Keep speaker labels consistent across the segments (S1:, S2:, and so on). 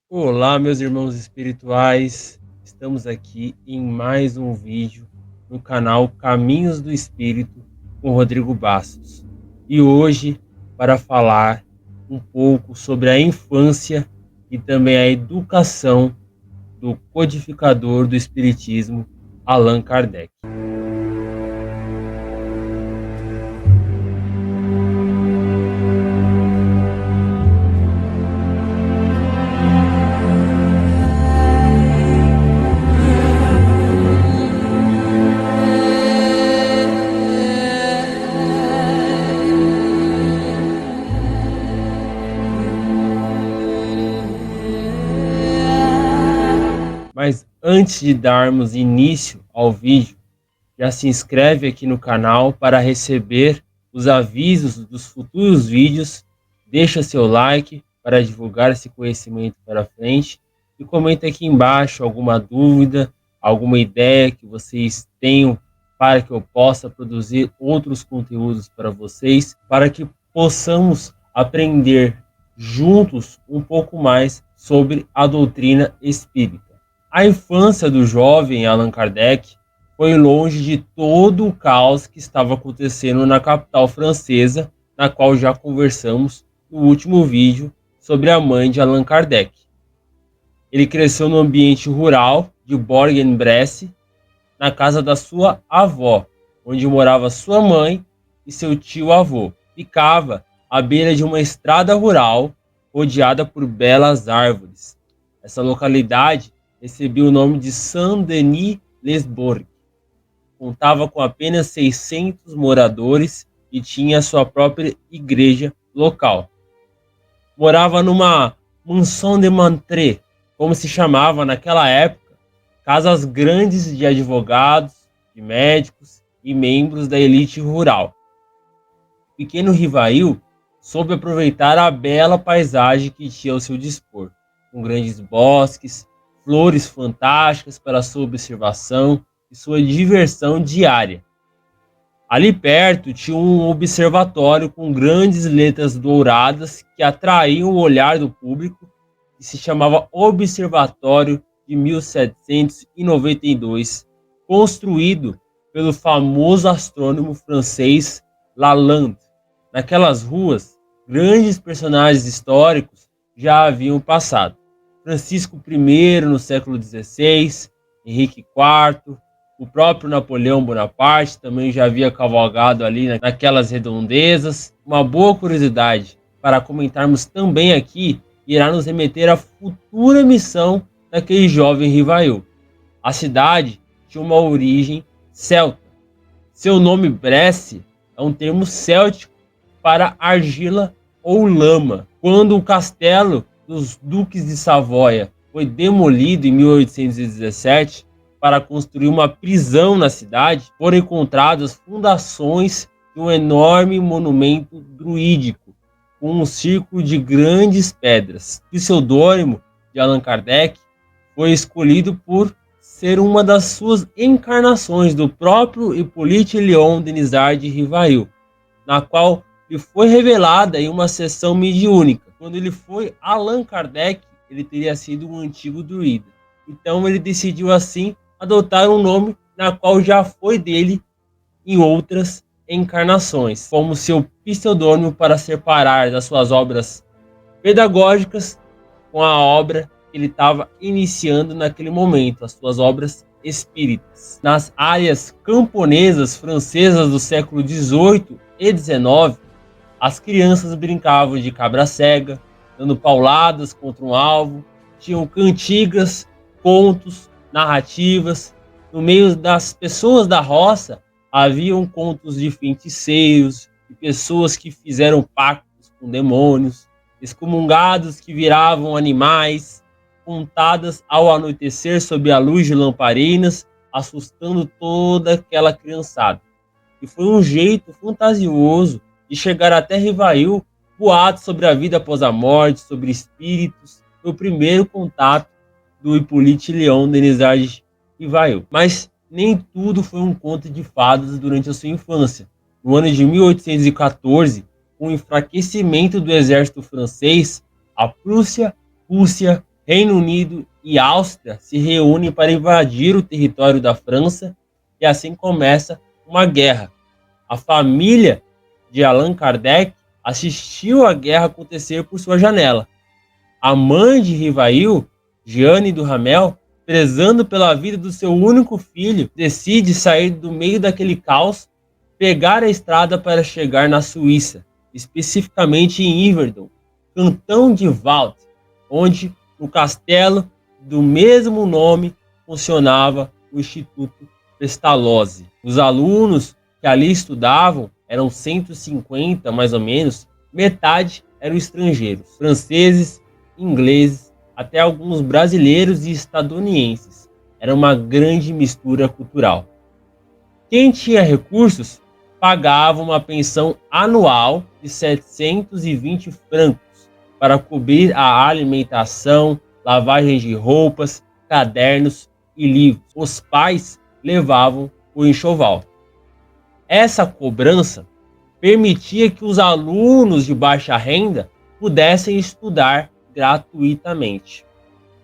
S1: Olá, meus irmãos espirituais. Estamos aqui em mais um vídeo no canal Caminhos do Espírito com Rodrigo Bastos. E hoje, para falar um pouco sobre a infância e também a educação do codificador do Espiritismo, Allan Kardec. Mas antes de darmos início ao vídeo, já se inscreve aqui no canal para receber os avisos dos futuros vídeos, deixa seu like para divulgar esse conhecimento para frente e comenta aqui embaixo alguma dúvida, alguma ideia que vocês tenham para que eu possa produzir outros conteúdos para vocês, para que possamos aprender juntos um pouco mais sobre a doutrina espírita. A infância do jovem Allan Kardec foi longe de todo o caos que estava acontecendo na capital francesa, na qual já conversamos no último vídeo sobre a mãe de Allan Kardec. Ele cresceu no ambiente rural de Bourg-en-Bresse, na casa da sua avó, onde morava sua mãe e seu tio-avô. Ficava à beira de uma estrada rural rodeada por belas árvores. Essa localidade recebeu o nome de Saint-Denis-les-Bourgs. Contava com apenas 600 moradores e tinha sua própria igreja local. Morava numa mansão de Montré, como se chamava naquela época, casas grandes de advogados, de médicos e membros da elite rural. O pequeno Rivail soube aproveitar a bela paisagem que tinha ao seu dispor, com grandes bosques, flores fantásticas para sua observação e sua diversão diária. Ali perto tinha um observatório com grandes letras douradas que atraíam o olhar do público e se chamava Observatório de 1792, construído pelo famoso astrônomo francês Lalande. Naquelas ruas, grandes personagens históricos já haviam passado. Francisco I no século XVI, Henrique IV, o próprio Napoleão Bonaparte também já havia cavalgado ali naquelas redondezas. Uma boa curiosidade para comentarmos também aqui irá nos remeter à futura missão daquele jovem Rivail. A cidade tinha uma origem celta. Seu nome Bresse é um termo céltico para argila ou lama. Quando o castelo dos duques de Savoia foi demolido em 1817 para construir uma prisão na cidade, foram encontradas fundações de um enorme monumento druídico com um círculo de grandes pedras. O pseudônimo de Allan Kardec foi escolhido por ser uma das suas encarnações do próprio Hippolyte Léon Denisard de Rivail, na qual lhe foi revelada em uma sessão mediúnica. Quando ele foi Allan Kardec, ele teria sido um antigo druida. Então ele decidiu assim adotar um nome na qual já foi dele em outras encarnações, como seu pseudônimo para separar das suas obras pedagógicas com a obra que ele estava iniciando naquele momento, as suas obras espíritas. Nas áreas camponesas francesas do século XVIII e XIX, as crianças brincavam de cabra cega, dando pauladas contra um alvo, tinham cantigas, contos, narrativas. No meio das pessoas da roça, haviam contos de feiticeiros, de pessoas que fizeram pactos com demônios, excomungados que viravam animais, contadas ao anoitecer sob a luz de lamparinas, assustando toda aquela criançada. E foi um jeito fantasioso de chegar até Rivail, boatos sobre a vida após a morte, sobre espíritos. Foi o primeiro contato do Hippolyte Léon Denisard de Rivail. Mas nem tudo foi um conto de fadas durante a sua infância. No ano de 1814, com o enfraquecimento do exército francês, a Prússia, Rússia Reino Unido e Áustria se reúnem para invadir o território da França e assim começa uma guerra. A família de Allan Kardec assistiu a guerra acontecer por sua janela. A mãe de Rivail, Jeanne do Ramel, prezando pela vida do seu único filho, decide sair do meio daquele caos, pegar a estrada para chegar na Suíça, especificamente em Yverdon, cantão de Vaud, onde no castelo do mesmo nome funcionava o Instituto Pestalozzi. Os alunos que ali estudavam eram 150 mais ou menos, metade eram estrangeiros, franceses, ingleses, até alguns brasileiros e estadunidenses. Era uma grande mistura cultural. Quem tinha recursos pagava uma pensão anual de 720 francos para cobrir a alimentação, lavagem de roupas, cadernos e livros. Os pais levavam o enxoval. Essa cobrança permitia que os alunos de baixa renda pudessem estudar gratuitamente.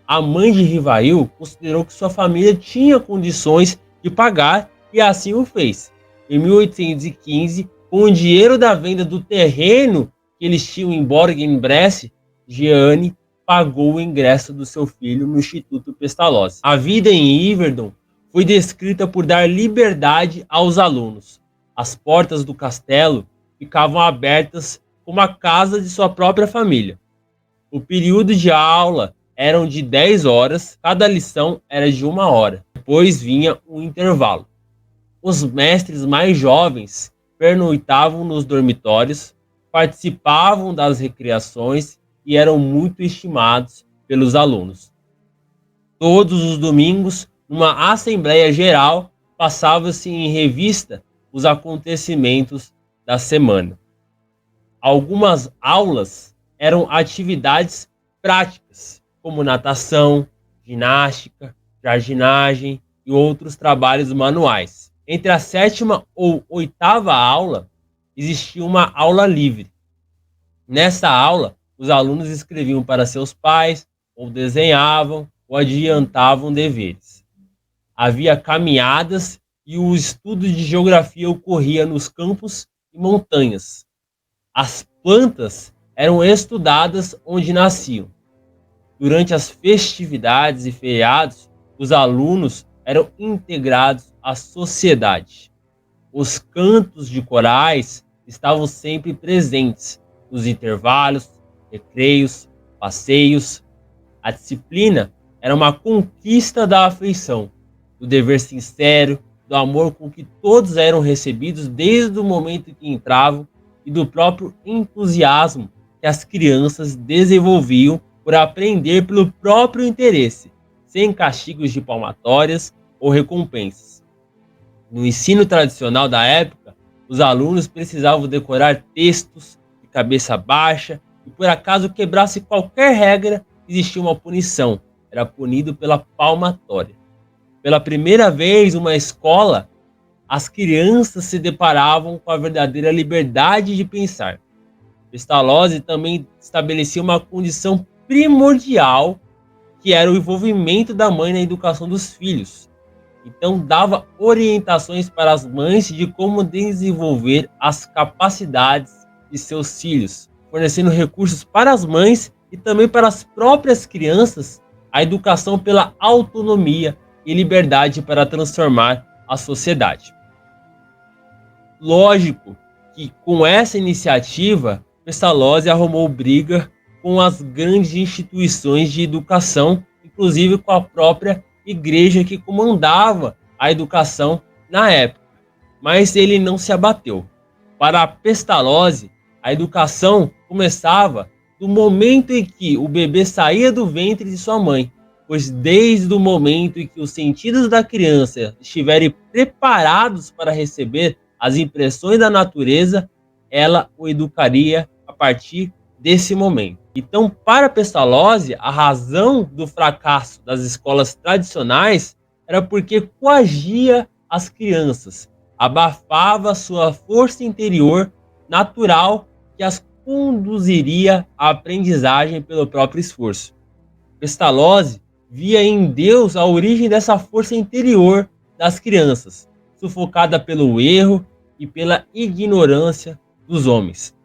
S1: A mãe de Rivail considerou que sua família tinha condições de pagar e assim o fez. Em 1815, com o dinheiro da venda do terreno que eles tinham em Bourg-en-Bresse, Jeanne pagou o ingresso do seu filho no Instituto Pestalozzi. A vida em Yverdon foi descrita por dar liberdade aos alunos. As portas do castelo ficavam abertas como a casa de sua própria família. O período de aula eram de 10 horas, cada lição era de 1 hora. Depois vinha um intervalo. Os mestres mais jovens pernoitavam nos dormitórios, participavam das recreações e eram muito estimados pelos alunos. Todos os domingos, numa assembleia geral, passava-se em revista os acontecimentos da semana. Algumas aulas eram atividades práticas, como natação, ginástica, jardinagem e outros trabalhos manuais. Entre a 7ª ou 8ª aula, existia uma aula livre. Nessa aula, os alunos escreviam para seus pais, ou desenhavam, ou adiantavam deveres. Havia caminhadas e o estudo de geografia ocorria nos campos e montanhas. As plantas eram estudadas onde nasciam. Durante as festividades e feriados, os alunos eram integrados à sociedade. Os cantos de corais estavam sempre presentes nos intervalos, recreios, passeios. A disciplina era uma conquista da afeição, do dever sincero, do amor com que todos eram recebidos desde o momento em que entravam e do próprio entusiasmo que as crianças desenvolviam por aprender pelo próprio interesse, sem castigos de palmatórias ou recompensas. No ensino tradicional da época, os alunos precisavam decorar textos de cabeça baixa e, por acaso quebrasse qualquer regra, existia uma punição. Era punido pela palmatória. Pela primeira vez, numa escola, as crianças se deparavam com a verdadeira liberdade de pensar. Pestalozzi também estabelecia uma condição primordial, que era o envolvimento da mãe na educação dos filhos. Então, dava orientações para as mães de como desenvolver as capacidades de seus filhos, fornecendo recursos para as mães e também para as próprias crianças, a educação pela autonomia e liberdade para transformar a sociedade. Lógico que com essa iniciativa, Pestalozzi arrumou briga com as grandes instituições de educação, inclusive com a própria igreja que comandava a educação na época. Mas ele não se abateu. Para Pestalozzi, a educação começava do momento em que o bebê saía do ventre de sua mãe, pois desde o momento em que os sentidos da criança estiverem preparados para receber as impressões da natureza, ela o educaria a partir desse momento. Então, para Pestalozzi, a razão do fracasso das escolas tradicionais era porque coagia as crianças, abafava sua força interior natural que as conduziria à aprendizagem pelo próprio esforço. Pestalozzi via em Deus a origem dessa força interior das crianças, sufocada pelo erro e pela ignorância dos homens.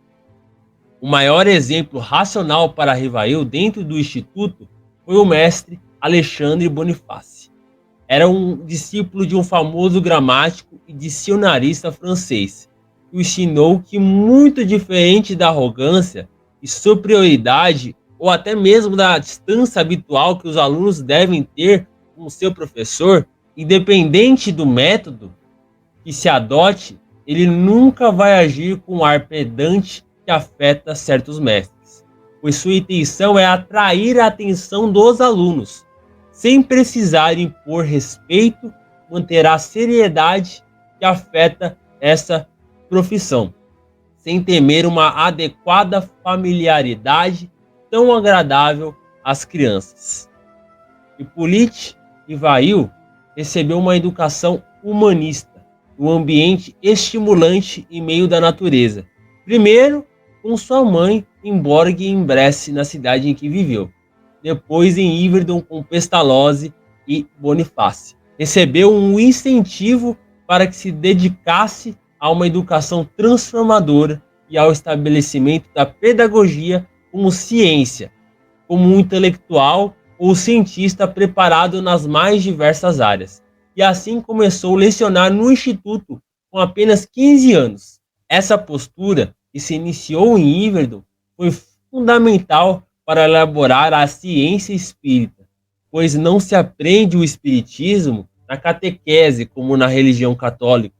S1: O maior exemplo racional para Rivail dentro do Instituto foi o mestre Alexandre Bonifácio. Era um discípulo de um famoso gramático e dicionarista francês, que o ensinou que, muito diferente da arrogância e superioridade, ou até mesmo da distância habitual que os alunos devem ter com o seu professor, independente do método que se adote, ele nunca vai agir com o ar pedante que afeta certos mestres, pois sua intenção é atrair a atenção dos alunos, sem precisar impor respeito, manterá a seriedade que afeta essa profissão, sem temer uma adequada familiaridade tão agradável às crianças. Hippolyte Rivail recebeu uma educação humanista, um ambiente estimulante em meio da natureza. Primeiro, com sua mãe em Bourg-en-Bresse, na cidade em que viveu. Depois em Yverdon com Pestalozzi e Bonifácio. Recebeu um incentivo para que se dedicasse a uma educação transformadora e ao estabelecimento da pedagogia como ciência, como um intelectual ou cientista preparado nas mais diversas áreas. E assim começou a lecionar no Instituto com apenas 15 anos. Essa postura, que se iniciou em Yverdon, foi fundamental para elaborar a ciência espírita, pois não se aprende o espiritismo na catequese como na religião católica,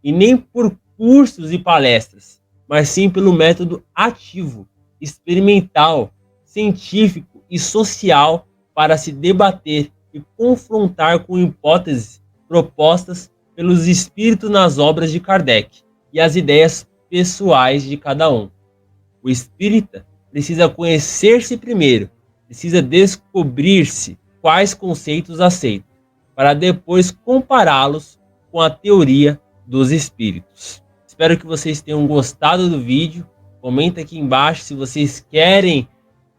S1: e nem por cursos e palestras, mas sim pelo método ativo, experimental, científico e social para se debater e confrontar com hipóteses propostas pelos espíritos nas obras de Kardec e as ideias pessoais de cada um. O espírita precisa conhecer-se primeiro, precisa descobrir-se quais conceitos aceita, para depois compará-los com a teoria dos espíritos. Espero que vocês tenham gostado do vídeo. Comenta aqui embaixo se vocês querem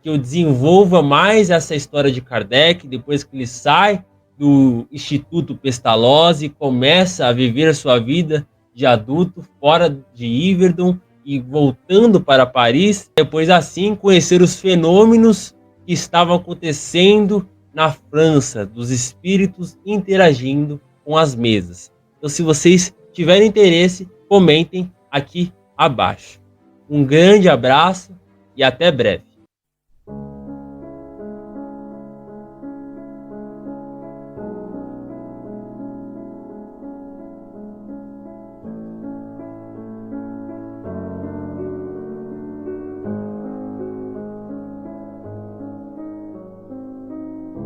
S1: que eu desenvolva mais essa história de Kardec, depois que ele sai do Instituto Pestalozzi e começa a viver a sua vida de adulto fora de Yverdon e voltando para Paris, depois assim conhecer os fenômenos que estavam acontecendo na França, dos espíritos interagindo com as mesas. Então, se vocês tiverem interesse, comentem aqui abaixo. Um grande abraço e até breve.